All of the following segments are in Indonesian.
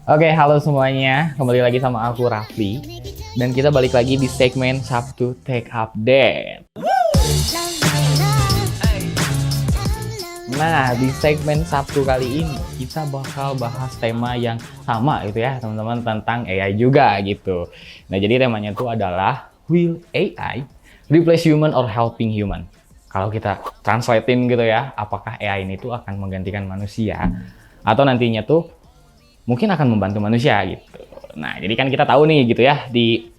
Oke, halo semuanya. Kembali lagi sama aku Rafli. Dan kita balik lagi di segmen Sabtu Tech Update. Nah, di segmen Sabtu kali ini kita bakal bahas tema yang sama gitu ya, teman-teman, tentang AI juga gitu. Nah, jadi temanya itu adalah Will AI replace human or helping human? Kalau kita translatein gitu ya, apakah AI ini tuh akan menggantikan manusia atau nantinya tuh mungkin akan membantu manusia gitu. Nah, jadi kan kita tahu nih gitu ya, di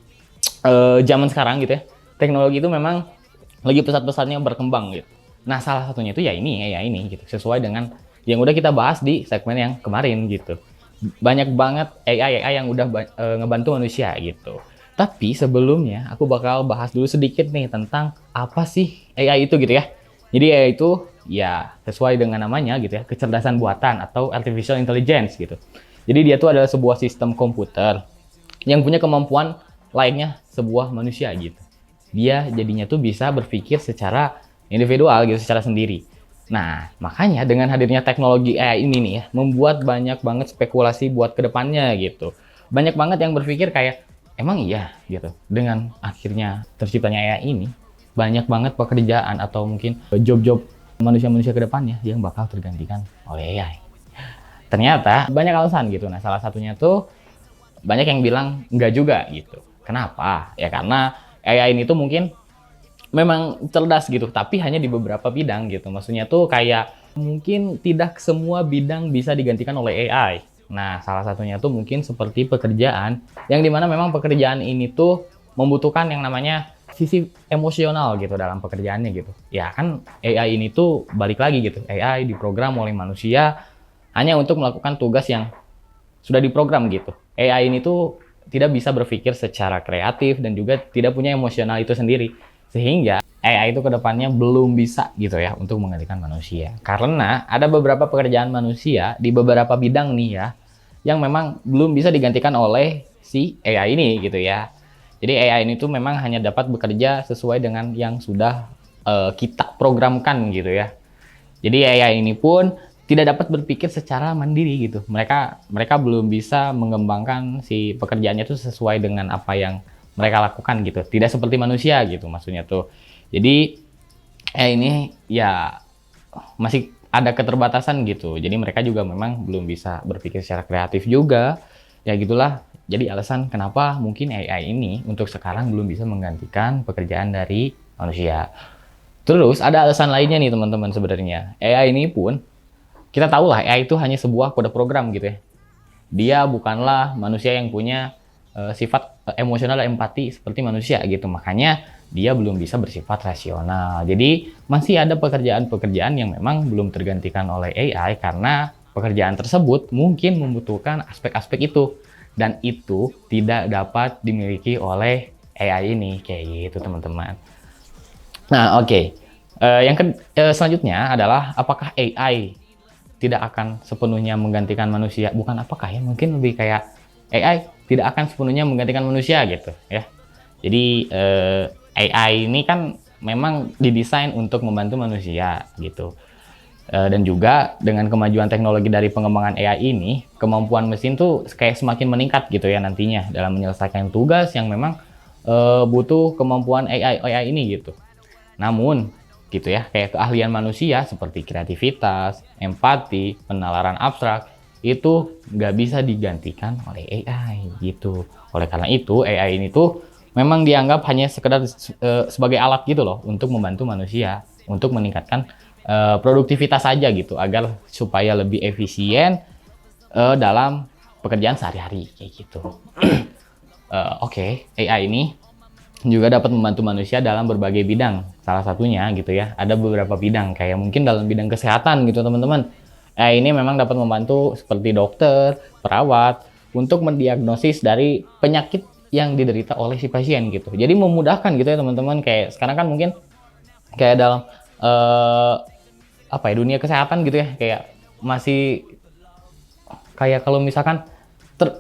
zaman sekarang gitu ya, teknologi itu memang lagi pesat-pesatnya berkembang gitu. Nah, salah satunya itu ya ini, ya ini gitu, sesuai dengan yang udah kita bahas di segmen yang kemarin gitu. Banyak banget AI yang udah ngebantu manusia gitu. Tapi sebelumnya aku bakal bahas dulu sedikit nih tentang apa sih AI itu gitu ya. Jadi AI itu ya sesuai dengan namanya gitu ya, kecerdasan buatan atau artificial intelligence gitu. Jadi dia tuh adalah sebuah sistem komputer yang punya kemampuan lainnya sebuah manusia gitu. Dia jadinya tuh bisa berpikir secara individual gitu, secara sendiri. Nah, makanya dengan hadirnya teknologi AI ini nih ya, membuat banyak banget spekulasi buat kedepannya gitu. Banyak banget yang berpikir kayak, emang iya gitu, dengan akhirnya terciptanya AI ini, banyak banget pekerjaan atau mungkin job-job manusia-manusia kedepannya yang bakal tergantikan oleh AI. Ternyata banyak alasan gitu. Nah, salah satunya tuh banyak yang bilang enggak juga gitu. Kenapa? Ya karena AI ini tuh mungkin memang cerdas gitu, tapi hanya di beberapa bidang gitu. Maksudnya tuh kayak mungkin tidak semua bidang bisa digantikan oleh AI. Nah, salah satunya tuh mungkin seperti pekerjaan yang dimana memang pekerjaan ini tuh membutuhkan yang namanya sisi emosional gitu dalam pekerjaannya gitu. Ya kan AI ini tuh balik lagi gitu. AI diprogram oleh manusia hanya untuk melakukan tugas yang sudah diprogram gitu. AI ini tuh tidak bisa berpikir secara kreatif dan juga tidak punya emosional itu sendiri. Sehingga AI itu kedepannya belum bisa gitu ya untuk menggantikan manusia. Karena ada beberapa pekerjaan manusia di beberapa bidang nih ya, yang memang belum bisa digantikan oleh si AI ini gitu ya. Jadi AI ini tuh memang hanya dapat bekerja sesuai dengan yang sudah kita programkan gitu ya. Jadi AI ini pun tidak dapat berpikir secara mandiri gitu. Mereka belum bisa mengembangkan si pekerjaannya itu sesuai dengan apa yang mereka lakukan gitu. Tidak seperti manusia gitu maksudnya tuh. Jadi AI ini ya masih ada keterbatasan gitu. Jadi mereka juga memang belum bisa berpikir secara kreatif juga. Ya gitulah. Jadi alasan kenapa mungkin AI ini untuk sekarang belum bisa menggantikan pekerjaan dari manusia. Terus ada alasan lainnya nih teman-teman sebenarnya. AI ini pun kita tahu lah AI itu hanya sebuah kode program gitu ya. Dia bukanlah manusia yang punya sifat emosional dan empati seperti manusia gitu. Makanya dia belum bisa bersifat rasional. Jadi masih ada pekerjaan-pekerjaan yang memang belum tergantikan oleh AI karena pekerjaan tersebut mungkin membutuhkan aspek-aspek itu. Dan itu tidak dapat dimiliki oleh AI ini. Kayak gitu teman-teman. Nah, oke. Selanjutnya adalah apakah AI tidak akan sepenuhnya menggantikan manusia? Bukan apakah ya, mungkin lebih kayak AI tidak akan sepenuhnya menggantikan manusia gitu ya. Jadi AI ini kan memang didesain untuk membantu manusia gitu. Dan juga dengan kemajuan teknologi dari pengembangan AI ini, kemampuan mesin tuh kayak semakin meningkat gitu ya nantinya dalam menyelesaikan tugas yang memang butuh kemampuan AI ini gitu. Namun, gitu ya, kayak keahlian manusia seperti kreativitas, empati, penalaran abstrak, itu nggak bisa digantikan oleh AI gitu. Oleh karena itu, AI ini tuh memang dianggap hanya sekedar sebagai alat gitu loh untuk membantu manusia untuk meningkatkan produktivitas saja gitu agar supaya lebih efisien dalam pekerjaan sehari-hari kayak gitu. Oke, AI ini juga dapat membantu manusia dalam berbagai bidang. Salah satunya gitu ya, ada beberapa bidang kayak mungkin dalam bidang kesehatan gitu teman-teman. Ini memang dapat membantu seperti dokter, perawat untuk mendiagnosis dari penyakit yang diderita oleh si pasien gitu. Jadi memudahkan gitu ya teman-teman. Kayak sekarang kan mungkin kayak dalam apa ya, dunia kesehatan gitu ya, kayak masih kayak kalau misalkan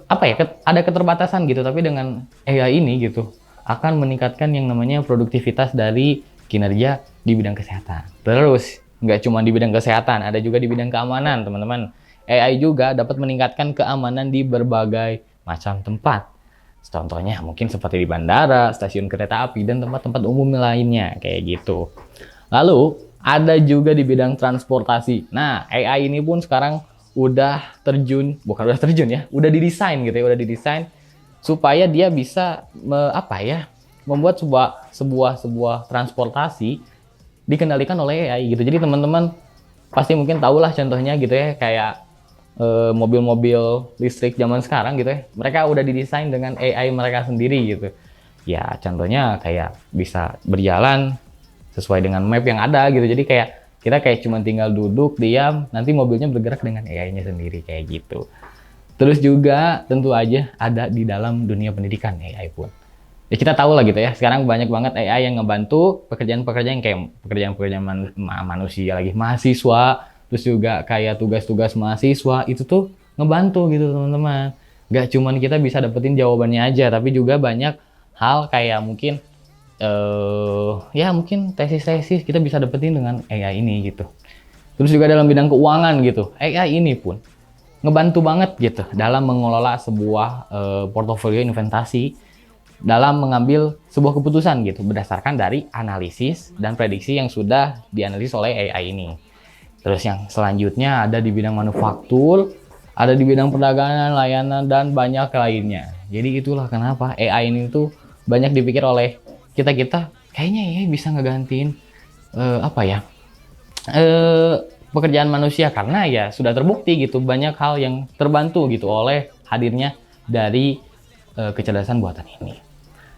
ada keterbatasan gitu, tapi dengan AI ini gitu akan meningkatkan yang namanya produktivitas dari kinerja di bidang kesehatan. Terus nggak cuma di bidang kesehatan, ada juga di bidang keamanan teman-teman. AI juga dapat meningkatkan keamanan di berbagai macam tempat. Contohnya mungkin seperti di bandara, stasiun kereta api, dan tempat-tempat umum lainnya, kayak gitu. Lalu, ada juga di bidang transportasi. Nah, AI ini pun sekarang udah terjun, bukan udah terjun ya, udah didesain gitu ya, udah didesain supaya dia bisa membuat sebuah transportasi dikendalikan oleh AI gitu. Jadi teman-teman pasti mungkin tahulah contohnya gitu ya, kayak mobil-mobil listrik zaman sekarang gitu ya, mereka udah didesain dengan AI mereka sendiri gitu. Ya contohnya kayak bisa berjalan sesuai dengan map yang ada gitu. Jadi kita cuma tinggal duduk diam, nanti mobilnya bergerak dengan AI-nya sendiri kayak gitu. Terus juga tentu aja ada di dalam dunia pendidikan AI pun. Ya kita tahu lah gitu ya, sekarang banyak banget AI yang ngebantu pekerjaan-pekerjaan kayak pekerjaan-pekerjaan manusia lagi, mahasiswa, terus juga kayak tugas-tugas mahasiswa, itu tuh ngebantu gitu teman-teman. Gak cuman kita bisa dapetin jawabannya aja, tapi juga banyak hal kayak mungkin mungkin tesis-tesis kita bisa dapetin dengan AI ini gitu. Terus juga dalam bidang keuangan gitu, AI ini pun ngebantu banget gitu dalam mengelola sebuah portofolio investasi, dalam mengambil sebuah keputusan gitu berdasarkan dari analisis dan prediksi yang sudah dianalisis oleh AI ini. Terus yang selanjutnya ada di bidang manufaktur, ada di bidang perdagangan, layanan, dan banyak lainnya. Jadi itulah kenapa AI ini tuh banyak dipikir oleh kita kayaknya ya bisa ngegantiin pekerjaan manusia, karena ya sudah terbukti gitu banyak hal yang terbantu gitu oleh hadirnya dari kecerdasan buatan ini.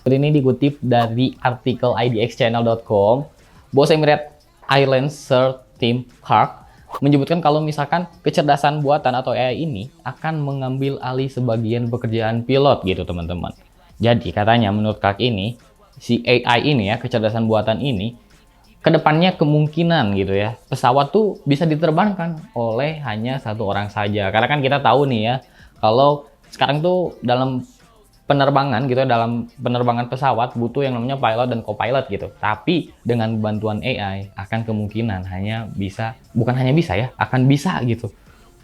Ini dikutip dari artikel idxchannel.com. Bos Emirates Airlines Sir Tim Clark menyebutkan kalau misalkan kecerdasan buatan atau AI ini akan mengambil alih sebagian pekerjaan pilot gitu teman-teman. Jadi katanya menurut Clark ini, si AI ini ya, kecerdasan buatan ini, kedepannya kemungkinan gitu ya, pesawat tuh bisa diterbangkan oleh hanya satu orang saja. Karena kan kita tahu nih ya, kalau sekarang tuh dalam penerbangan gitu, dalam penerbangan pesawat butuh yang namanya pilot dan co-pilot gitu. Tapi dengan bantuan AI akan kemungkinan akan bisa gitu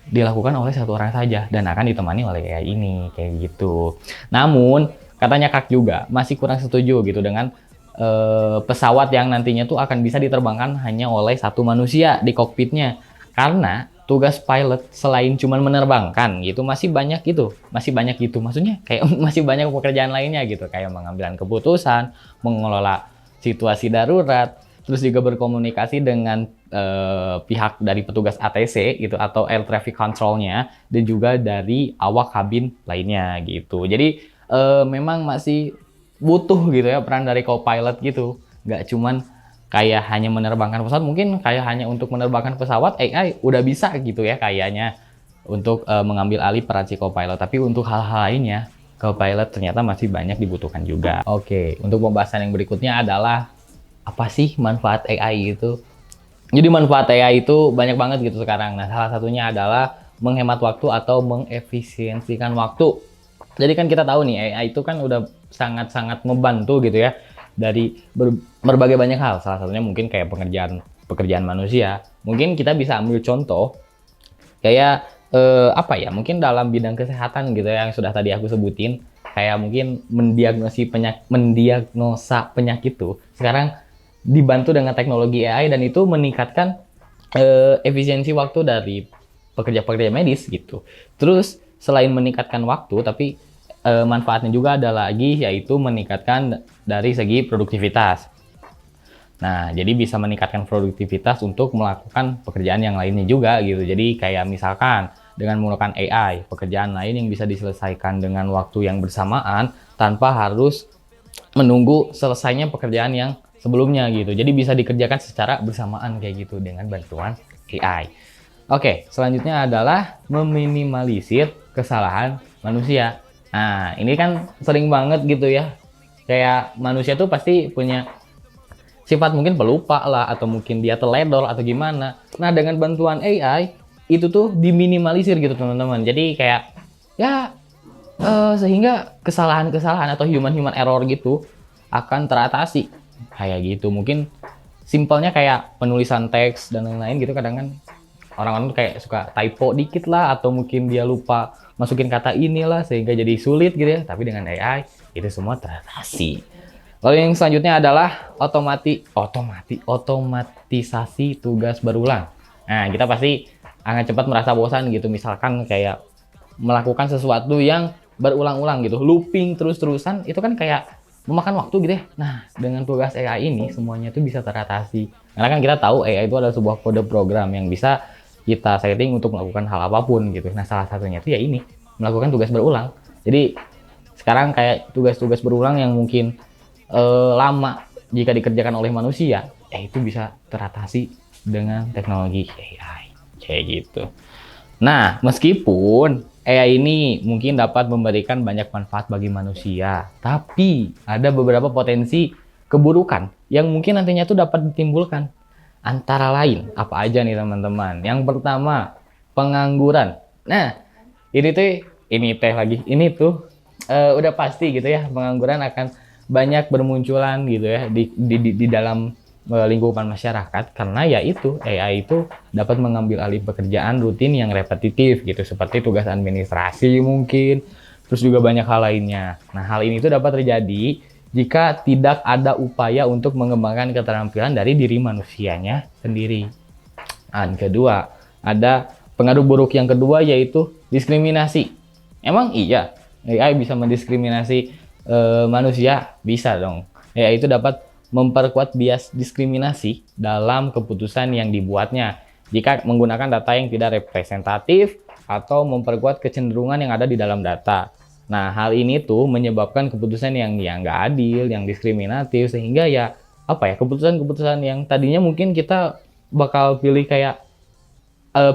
dilakukan oleh satu orang saja dan akan ditemani oleh AI ini kayak gitu. Namun katanya Kak juga masih kurang setuju gitu dengan pesawat yang nantinya tuh akan bisa diterbangkan hanya oleh satu manusia di kokpitnya, karena tugas pilot selain cuma menerbangkan gitu masih banyak gitu, maksudnya kayak masih banyak pekerjaan lainnya gitu, kayak mengambil keputusan, mengelola situasi darurat, terus juga berkomunikasi dengan pihak dari petugas ATC gitu atau air traffic control-nya, dan juga dari awak kabin lainnya gitu. Jadi memang masih butuh gitu ya peran dari co-pilot gitu, nggak cuman kayak hanya menerbangkan pesawat. Mungkin kayak hanya untuk menerbangkan pesawat AI udah bisa gitu ya kayaknya untuk mengambil alih peran si co-pilot, tapi untuk hal-hal lainnya co-pilot ternyata masih banyak dibutuhkan juga. Oke, untuk pembahasan yang berikutnya adalah apa sih manfaat AI itu. Jadi manfaat AI itu banyak banget gitu sekarang. Nah, salah satunya adalah menghemat waktu atau mengefisiensikan waktu. Jadi kan kita tahu nih AI itu kan udah sangat-sangat membantu gitu ya dari berbagai banyak hal. Salah satunya mungkin kayak pekerjaan manusia. Mungkin kita bisa ambil contoh kayak mungkin dalam bidang kesehatan gitu ya, yang sudah tadi aku sebutin, kayak mungkin mendiagnosa penyakit tuh sekarang dibantu dengan teknologi AI, dan itu meningkatkan efisiensi waktu dari pekerja-pekerja medis gitu. Terus selain meningkatkan waktu, tapi manfaatnya juga ada lagi, yaitu meningkatkan dari segi produktivitas. Nah, jadi bisa meningkatkan produktivitas untuk melakukan pekerjaan yang lainnya juga gitu. Jadi kayak misalkan dengan menggunakan AI, pekerjaan lain yang bisa diselesaikan dengan waktu yang bersamaan tanpa harus menunggu selesainya pekerjaan yang sebelumnya gitu. Jadi bisa dikerjakan secara bersamaan kayak gitu dengan bantuan AI. Oke, selanjutnya adalah meminimalisir kesalahan manusia. Nah, ini kan sering banget gitu ya. Kayak manusia tuh pasti punya sifat mungkin pelupa lah, atau mungkin dia teledor atau gimana. Nah, dengan bantuan AI itu tuh diminimalisir gitu teman-teman. Jadi kayak ya sehingga kesalahan-kesalahan atau human error gitu akan teratasi. Kayak gitu. Mungkin simpelnya kayak penulisan teks dan lain-lain gitu, kadang kan orang-orang tuh kayak suka typo dikit lah, atau mungkin dia lupa masukin kata inilah sehingga jadi sulit gitu ya. Tapi dengan AI itu semua teratasi. Lalu yang selanjutnya adalah otomatisasi tugas berulang. Nah, kita pasti akan cepat merasa bosan gitu. Misalkan kayak melakukan sesuatu yang berulang-ulang gitu, looping terus-terusan, itu kan kayak memakan waktu gitu ya. Nah, dengan tugas AI ini semuanya itu bisa teratasi. Karena kan kita tahu AI itu adalah sebuah kode program yang bisa kita setting untuk melakukan hal apapun gitu. Nah, salah satunya itu ya ini, melakukan tugas berulang. Jadi sekarang kayak tugas-tugas berulang yang mungkin lama jika dikerjakan oleh manusia, ya itu bisa teratasi dengan teknologi AI kayak gitu. Nah, meskipun AI ini mungkin dapat memberikan banyak manfaat bagi manusia, tapi ada beberapa potensi keburukan yang mungkin nantinya tuh dapat ditimbulkan. Antara lain, apa aja nih teman-teman? Yang pertama, pengangguran. Nah, ini tuh udah pasti gitu ya, pengangguran akan banyak bermunculan gitu ya di dalam lingkupan masyarakat, karena ya itu AI itu dapat mengambil alih pekerjaan rutin yang repetitif gitu, seperti tugas administrasi mungkin, terus juga banyak hal lainnya. Nah, hal ini tuh dapat terjadi jika tidak ada upaya untuk mengembangkan keterampilan dari diri manusianya sendiri. Dan kedua, ada pengaruh buruk yang kedua, yaitu diskriminasi. Emang iya AI bisa mendiskriminasi manusia? Bisa dong. AI itu dapat memperkuat bias diskriminasi dalam keputusan yang dibuatnya jika menggunakan data yang tidak representatif atau memperkuat kecenderungan yang ada di dalam data. Nah, hal ini tuh menyebabkan keputusan yang nggak adil, yang diskriminatif, sehingga ya keputusan-keputusan yang tadinya mungkin kita bakal pilih kayak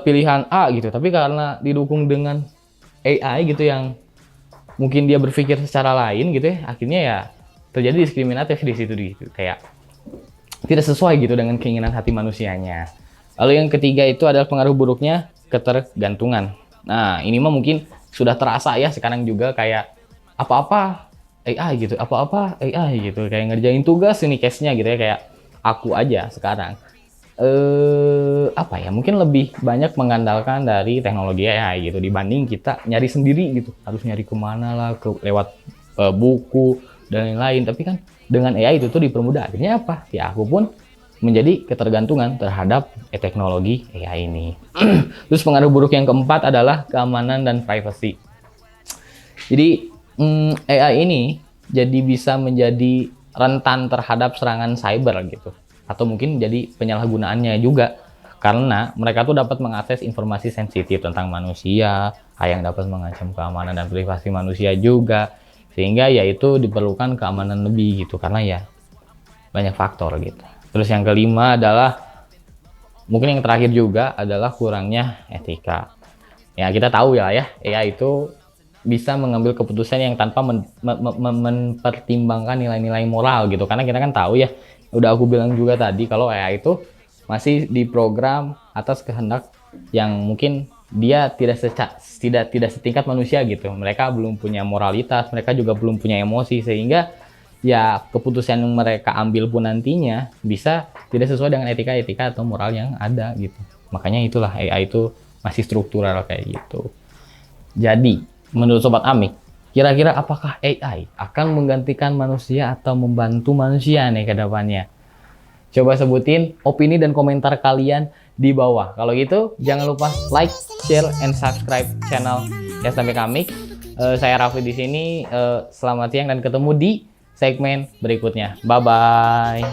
pilihan A gitu, tapi karena didukung dengan AI gitu yang mungkin dia berpikir secara lain gitu ya, akhirnya ya terjadi diskriminatif di situ gitu, kayak tidak sesuai gitu dengan keinginan hati manusianya. Lalu yang ketiga itu adalah pengaruh buruknya ketergantungan. Nah, ini mah mungkin sudah terasa ya sekarang juga, kayak apa-apa AI gitu, kayak ngerjain tugas ini case-nya gitu ya, kayak aku aja sekarang mungkin lebih banyak mengandalkan dari teknologi AI gitu dibanding kita nyari sendiri gitu, harus nyari kemana lah, lewat buku dan lain-lain. Tapi kan dengan AI itu tuh dipermudah, akhirnya apa ya, aku pun menjadi ketergantungan terhadap teknologi AI ini. Terus pengaruh buruk yang keempat adalah keamanan dan privacy. Jadi AI ini jadi bisa menjadi rentan terhadap serangan cyber gitu, atau mungkin jadi penyalahgunaannya juga, karena mereka tuh dapat mengakses informasi sensitif tentang manusia, yang dapat mengancam keamanan dan privasi manusia juga, sehingga ya itu diperlukan keamanan lebih gitu, karena ya banyak faktor gitu. Terus yang kelima adalah, mungkin yang terakhir juga adalah kurangnya etika. Ya kita tahu ya AI itu bisa mengambil keputusan yang tanpa mempertimbangkan nilai-nilai moral gitu, karena kita kan tahu ya, udah aku bilang juga tadi kalau AI itu masih diprogram atas kehendak yang mungkin dia tidak setingkat manusia gitu. Mereka belum punya moralitas, mereka juga belum punya emosi, sehingga ya keputusan yang mereka ambil pun nantinya bisa tidak sesuai dengan etika atau moral yang ada gitu. Makanya itulah AI itu masih struktural kayak gitu. Jadi menurut Sobat Amik, kira-kira apakah AI akan menggantikan manusia atau membantu manusia nih ke depannya? Coba sebutin opini dan komentar kalian di bawah. Kalau gitu, jangan lupa like, share, and subscribe channel STMPK Amik. Saya Raffi di sini. Selamat siang dan ketemu di segmen berikutnya. Bye-bye.